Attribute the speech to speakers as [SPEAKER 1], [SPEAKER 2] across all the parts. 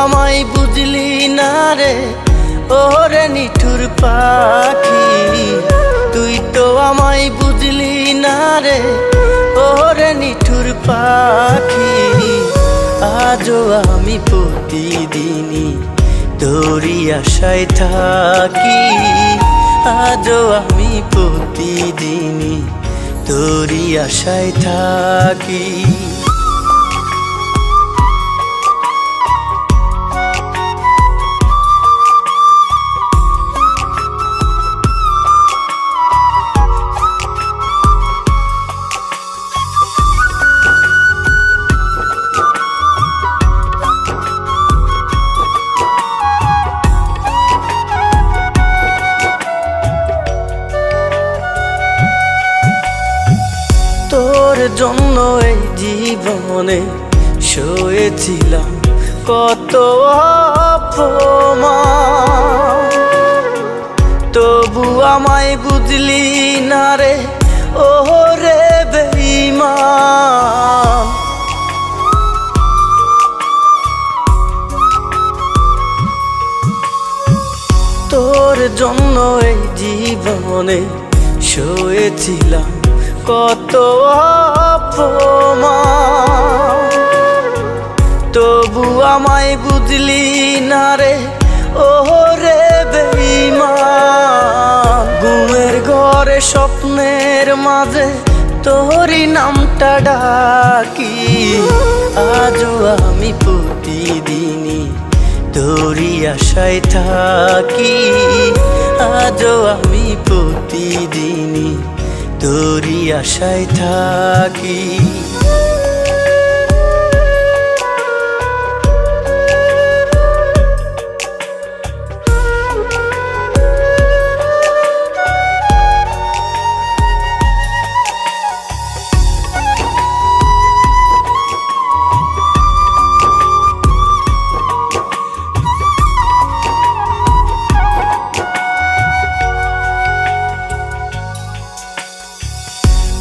[SPEAKER 1] আমায় বুঝলি না রে ওরে নিঠুর পাখি, তুই তো আমায় বুঝলি না রে ওরে নিঠুর পাখি। আজও আমি প্রতিদিনই তোরই আশায় থাকি, আজও আমি প্রতিদিনই তোরই আশায় থাকি। তোর জন্য এই জীবনে সয়েছিলাম কত অপমান, তবু আমায় বুঝলি না রে ওরে বেঈমান। তোর জন্য এই জীবনে সয়েছিলাম কত অপমান, তবু আমায় বুঝলি না রে ওরে বেঈমান। ঘুমের ঘরে স্বপ্নের মাঝে তোরই নামটা ডাকি, আজও আমি প্রতিদিনই তোরই আশায় থাকি, আজও আমি প্রতিদিনই তোরই আশায় থাকি।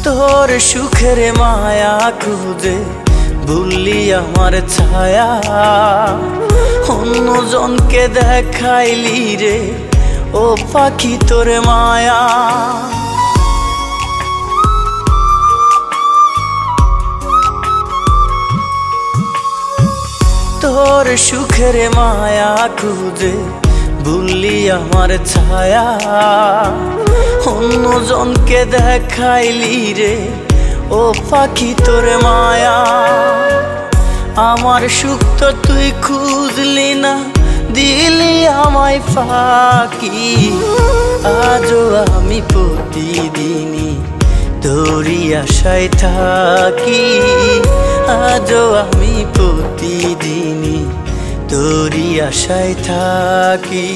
[SPEAKER 1] তোর সুখের মায়া খুঁজে ভুললি আমার ছায়া, অন্যজনকে দেখাইলি রে ও পাখি তোর মায়া। তোর সুখের মায়া খুঁজে ভুললি আমার ছায়া, অন্যজনকে দেখাইলি রে ও পাখি তোর মায়া। আমার সুখ তো তুই খুঁজলি না, দিলি আমায় ফাঁকি, আজও আমি প্রতিদিনই তোরই আশায় থাকি, আজও আমি প্রতিদিনই তোরই আশায় থাকি।